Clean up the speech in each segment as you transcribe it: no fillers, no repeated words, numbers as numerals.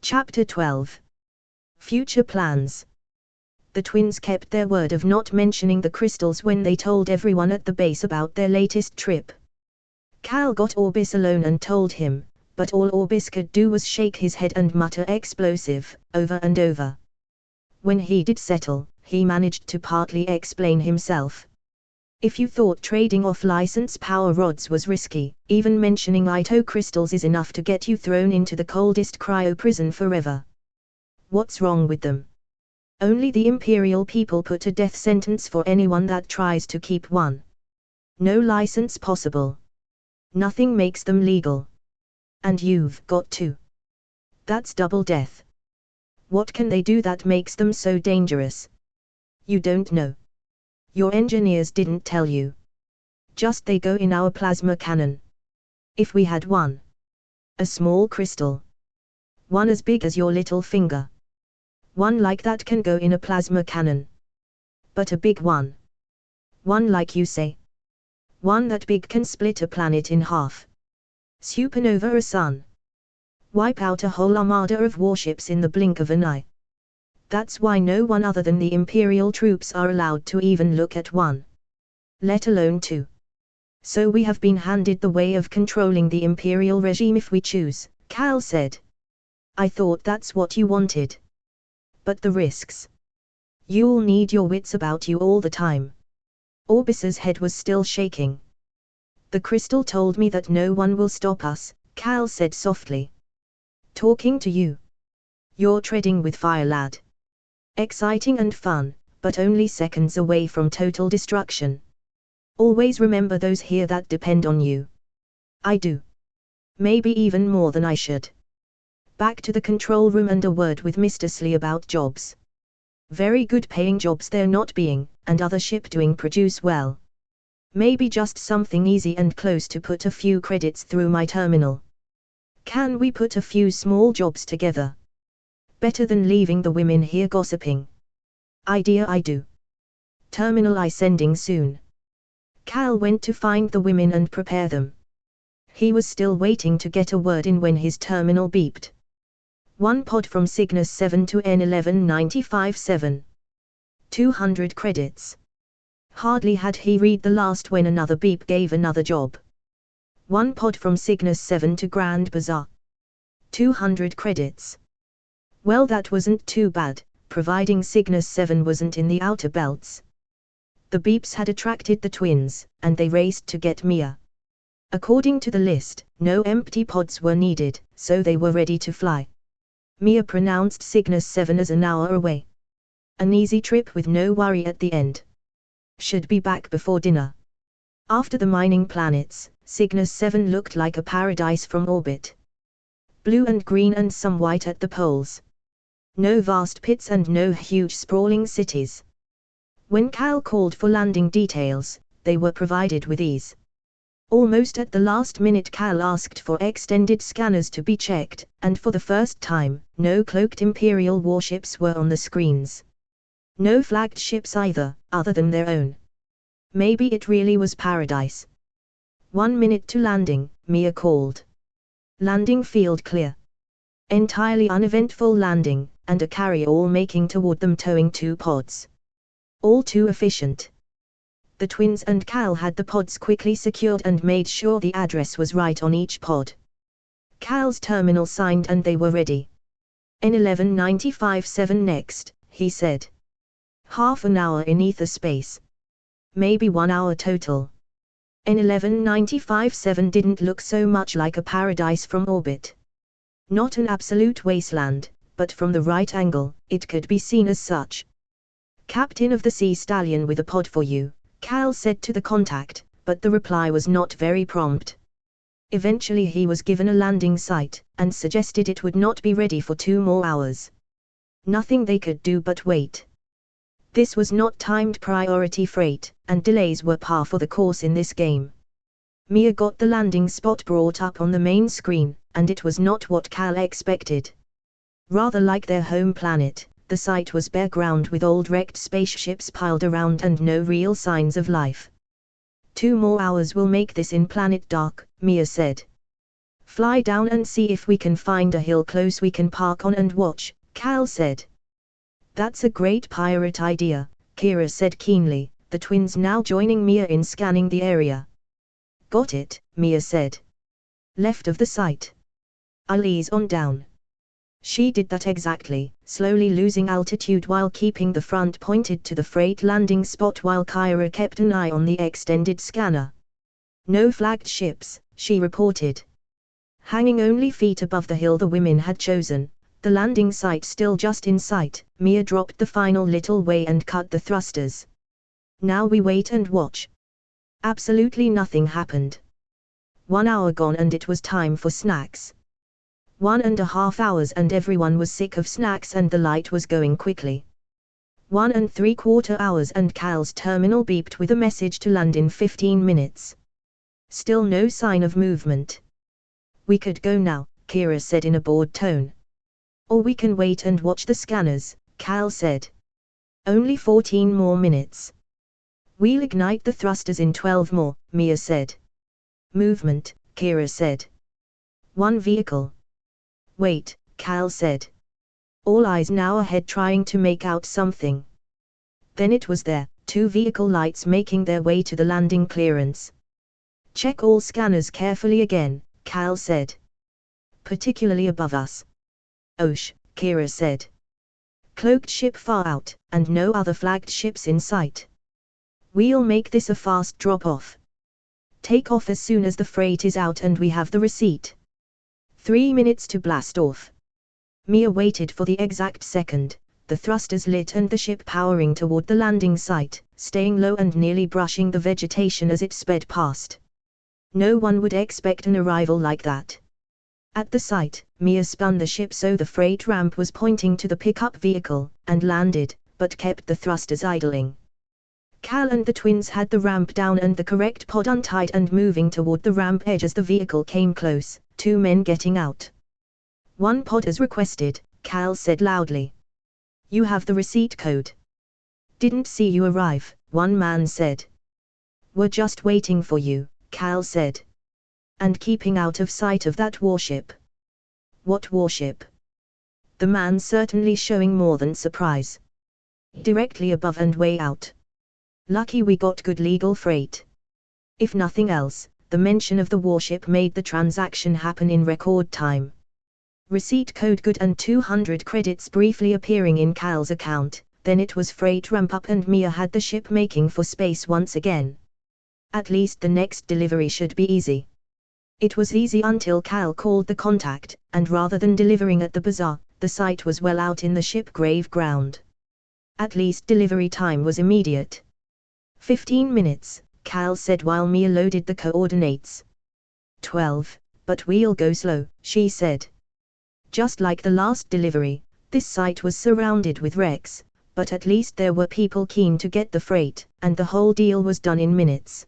Chapter 12. Future Plans. The twins kept their word of not mentioning the crystals when they told everyone at the base about their latest trip. Cal got Orbis alone and told him, but all Orbis could do was shake his head and mutter explosive, over and over. When he did settle, he managed to partly explain himself. If you thought trading off license power rods was risky, even mentioning Ito crystals is enough to get you thrown into the coldest cryo prison forever. What's wrong with them? Only the Imperial people put a death sentence for anyone that tries to keep one. No license possible. Nothing makes them legal. And you've got to. That's double death. What can they do that makes them so dangerous? You don't know. Your engineers didn't tell you. Just they go in our plasma cannon. If we had one. A small crystal. One as big as your little finger. One like that can go in a plasma cannon. But a big one. One like you say. One that big can split a planet in half. Supernova a sun. Wipe out a whole armada of warships in the blink of an eye. That's why no one other than the Imperial troops are allowed to even look at one. Let alone two. So we have been handed the way of controlling the Imperial regime if we choose, Cal said. I thought that's what you wanted. But the risks. You'll need your wits about you all the time. Orbis's head was still shaking. The crystal told me that no one will stop us, Cal said softly. Talking to you. You're treading with fire, lad. Exciting and fun, but only seconds away from total destruction. Always remember those here that depend on you. I do. Maybe even more than I should. Back to the control room and a word with Mr. Slee about jobs. Very good paying jobs they're not being, and other ship doing produce well. Maybe just something easy and close to put a few credits through my terminal. Can we put a few small jobs together? Better than leaving the women here gossiping. Idea I do. Terminal I sending soon. Cal went to find the women and prepare them. He was still waiting to get a word in when his terminal beeped. One pod from Cygnus 7 to N1195-7. 200 credits. Hardly had he read the last when another beep gave another job. One pod from Cygnus 7 to Grand Bazaar. 200 credits. Well, that wasn't too bad, providing Cygnus 7 wasn't in the outer belts. The beeps had attracted the twins, and they raced to get Mia. According to the list, no empty pods were needed, so they were ready to fly. Mia pronounced Cygnus 7 as an hour away. An easy trip with no worry at the end. Should be back before dinner. After the mining planets, Cygnus 7 looked like a paradise from orbit. Blue and green and some white at the poles. No vast pits and no huge sprawling cities. When Cal called for landing details, they were provided with ease. Almost at the last minute Cal asked for extended scanners to be checked, and for the first time, no cloaked Imperial warships were on the screens. No flagged ships either, other than their own. Maybe it really was paradise. 1 minute to landing, Mia called. Landing field clear. Entirely uneventful landing, and a carry-all making toward them towing 2 pods. All too efficient. The twins and Cal had the pods quickly secured and made sure the address was right on each pod. Cal's terminal signed and they were ready. N1195-7 next, he said. Half an hour in ether space. Maybe 1 hour total. N1195-7 didn't look so much like a paradise from orbit. Not an absolute wasteland, but from the right angle, it could be seen as such. Captain of the Sea Stallion with a pod for you, Cal said to the contact, but the reply was not very prompt. Eventually he was given a landing site, and suggested it would not be ready for 2 more hours. Nothing they could do but wait. This was not timed priority freight, and delays were par for the course in this game. Mia got the landing spot brought up on the main screen, and it was not what Cal expected. Rather like their home planet, the site was bare ground with old wrecked spaceships piled around and no real signs of life. 2 more hours will make this in-planet dark, Mia said. Fly down and see if we can find a hill close we can park on and watch, Cal said. That's a great pirate idea, Kira said keenly, the twins now joining Mia in scanning the area. Got it, Mia said. Left of the site. I'll ease on down. She did that exactly, slowly losing altitude while keeping the front pointed to the freight landing spot while Kira kept an eye on the extended scanner. No flagged ships, she reported. Hanging only feet above the hill the women had chosen, the landing site still just in sight, Mia dropped the final little way and cut the thrusters. Now we wait and watch. Absolutely nothing happened. 1 hour gone and it was time for snacks. 1.5 hours and everyone was sick of snacks and the light was going quickly. 1.75 hours and Cal's terminal beeped with a message to land in 15 minutes. Still no sign of movement. We could go now, Kira said in a bored tone. Or we can wait and watch the scanners, Cal said. Only 14 more minutes. We'll ignite the thrusters in 12 more, Mia said. Movement, Kira said. One vehicle. Wait, Cal said. All eyes now ahead trying to make out something. Then it was there, 2 vehicle lights making their way to the landing clearance. Check all scanners carefully again, Cal said. Particularly above us. Osh, Kira said. Cloaked ship far out, and no other flagged ships in sight. We'll make this a fast drop-off. Take off as soon as the freight is out and we have the receipt. 3 minutes to blast off. Mia waited for the exact second, the thrusters lit and the ship powering toward the landing site, staying low and nearly brushing the vegetation as it sped past. No one would expect an arrival like that. At the site, Mia spun the ship so the freight ramp was pointing to the pickup vehicle, and landed, but kept the thrusters idling. Cal and the twins had the ramp down and the correct pod untied and moving toward the ramp edge as the vehicle came close, 2 men getting out. 1 pod as requested, Cal said loudly. You have the receipt code. Didn't see you arrive, 1 man said. We're just waiting for you, Cal said. And keeping out of sight of that warship. What warship? The man certainly showing more than surprise. Directly above and way out. Lucky we got good legal freight. If nothing else, the mention of the warship made the transaction happen in record time. Receipt code good and 200 credits briefly appearing in Cal's account, then it was freight ramp up and Mia had the ship making for space once again. At least the next delivery should be easy. It was easy until Cal called the contact, and rather than delivering at the bazaar, the site was well out in the ship grave ground. At least delivery time was immediate. 15 minutes, Cal said while Mia loaded the coordinates. 12, but we'll go slow, she said. Just like the last delivery, this site was surrounded with wrecks, but at least there were people keen to get the freight, and the whole deal was done in minutes.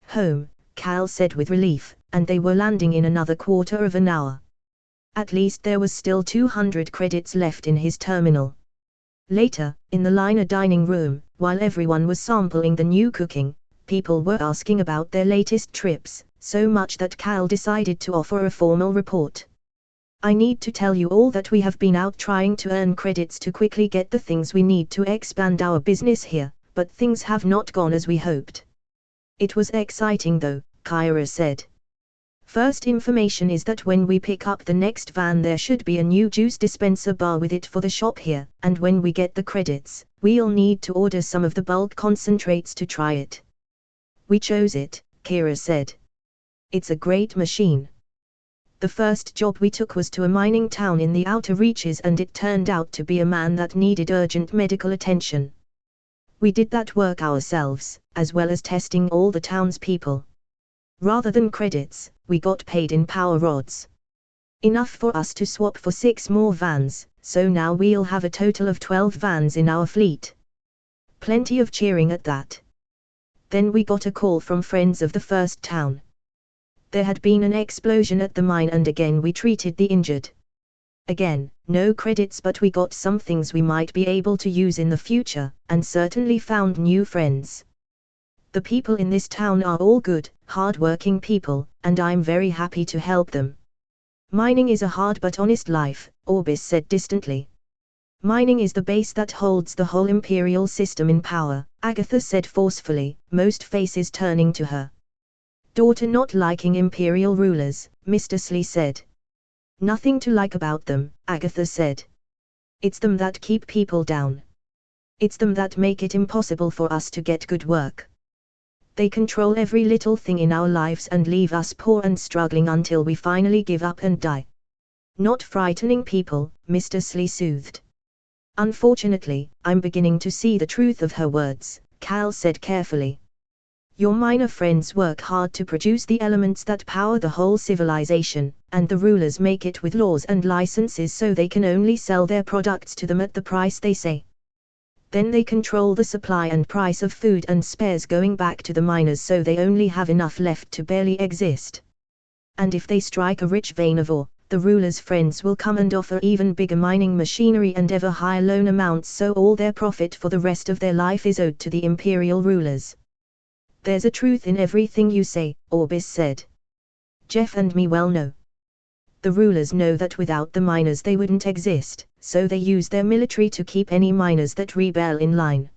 Home, Cal said with relief, and they were landing in another quarter of an hour. At least there was still 200 credits left in his terminal. Later, in the liner dining room, while everyone was sampling the new cooking, people were asking about their latest trips, so much that Cal decided to offer a formal report. I need to tell you all that we have been out trying to earn credits to quickly get the things we need to expand our business here, but things have not gone as we hoped. It was exciting though, Kira said. First information is that when we pick up the next van there should be a new juice dispenser bar with it for the shop here, and when we get the credits, we'll need to order some of the bulk concentrates to try it. We chose it, Kira said. It's a great machine. The first job we took was to a mining town in the outer reaches and it turned out to be a man that needed urgent medical attention. We did that work ourselves, as well as testing all the townspeople. Rather than credits, we got paid in power rods. Enough for us to swap for 6 more vans, so now we'll have a total of 12 vans in our fleet. Plenty of cheering at that. Then we got a call from friends of the first town. There had been an explosion at the mine and again we treated the injured. Again, no credits but we got some things we might be able to use in the future, and certainly found new friends. The people in this town are all good, hard-working people, and I'm very happy to help them. Mining is a hard but honest life, Orbis said distantly. Mining is the base that holds the whole imperial system in power, Agatha said forcefully, most faces turning to her. Daughter not liking imperial rulers, Mr. Slee said. Nothing to like about them, Agatha said. It's them that keep people down. It's them that make it impossible for us to get good work. They control every little thing in our lives and leave us poor and struggling until we finally give up and die. Not frightening people, Mr. Slee soothed. Unfortunately, I'm beginning to see the truth of her words, Cal said carefully. Your miner friends work hard to produce the elements that power the whole civilization, and the rulers make it with laws and licenses so they can only sell their products to them at the price they say. Then they control the supply and price of food and spares going back to the miners so they only have enough left to barely exist. And if they strike a rich vein of ore, the ruler's friends will come and offer even bigger mining machinery and ever higher loan amounts so all their profit for the rest of their life is owed to the imperial rulers. There's a truth in everything you say, Orbis said. Jeff and me well know. The rulers know that without the miners they wouldn't exist, so they use their military to keep any miners that rebel in line.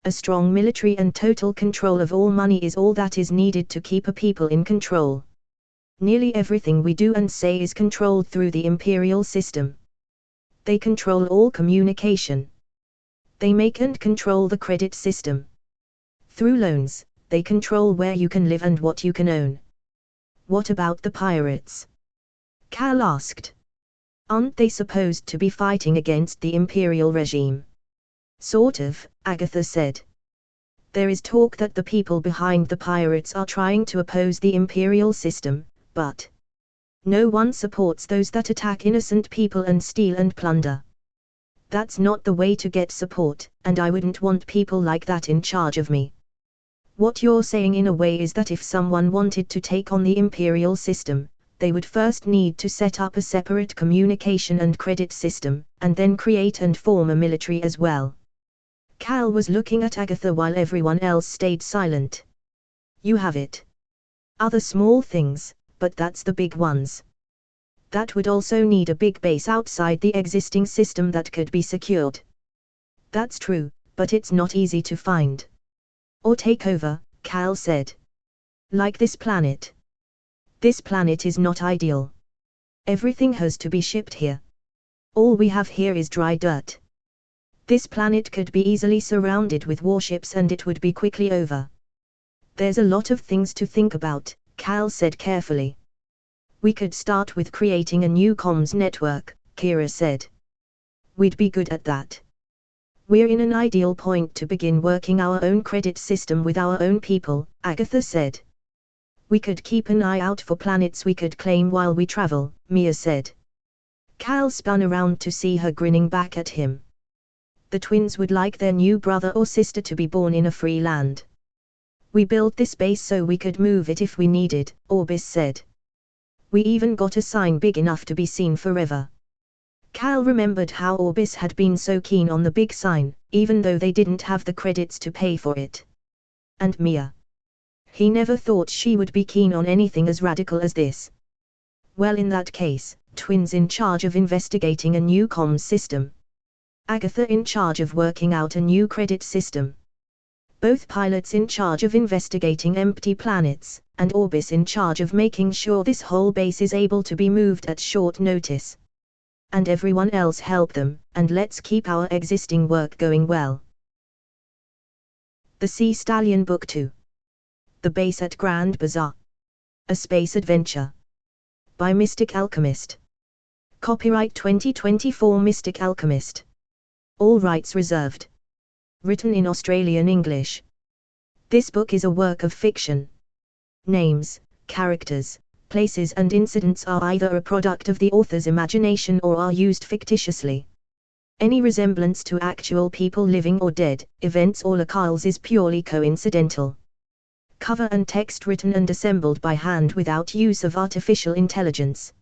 A strong military and total control of all money is all that is needed to keep a people in control. Nearly everything we do and say is controlled through the imperial system. They control all communication. They make and control the credit system. Through loans, they control where you can live and what you can own. What about the pirates? Cal asked. Aren't they supposed to be fighting against the imperial regime? Sort of, Agatha said. There is talk that the people behind the pirates are trying to oppose the imperial system, but no one supports those that attack innocent people and steal and plunder. That's not the way to get support, and I wouldn't want people like that in charge of me. What you're saying in a way is that if someone wanted to take on the imperial system, they would first need to set up a separate communication and credit system, and then create and form a military as well. Cal was looking at Agatha while everyone else stayed silent. You have it. Other small things, but that's the big ones. That would also need a big base outside the existing system that could be secured. That's true, but it's not easy to find. Or take over, Cal said. Like this planet. This planet is not ideal. Everything has to be shipped here. All we have here is dry dirt. This planet could be easily surrounded with warships and it would be quickly over. There's a lot of things to think about, Cal said carefully. We could start with creating a new comms network, Kira said. We'd be good at that. We're in an ideal point to begin working our own credit system with our own people, Agatha said. We could keep an eye out for planets we could claim while we travel, Mia said. Cal spun around to see her grinning back at him. The twins would like their new brother or sister to be born in a free land. We built this base so we could move it if we needed, Orbis said. We even got a sign big enough to be seen forever. Cal remembered how Orbis had been so keen on the big sign, even though they didn't have the credits to pay for it. And Mia. He never thought she would be keen on anything as radical as this. Well, in that case, twins in charge of investigating a new comms system. Agatha in charge of working out a new credit system. Both pilots in charge of investigating empty planets, and Orbis in charge of making sure this whole base is able to be moved at short notice. And everyone else help them, and let's keep our existing work going well. The Sea Stallion Book 2. The Base at Grand Bazaar. A Space Adventure. By Mystic Alchemist. Copyright 2024 Mystic Alchemist. All rights reserved. Written in Australian English. This book is a work of fiction. Names, characters, places and incidents are either a product of the author's imagination or are used fictitiously. Any resemblance to actual people living or dead, events or locales is purely coincidental. Cover and text written and assembled by hand without use of artificial intelligence.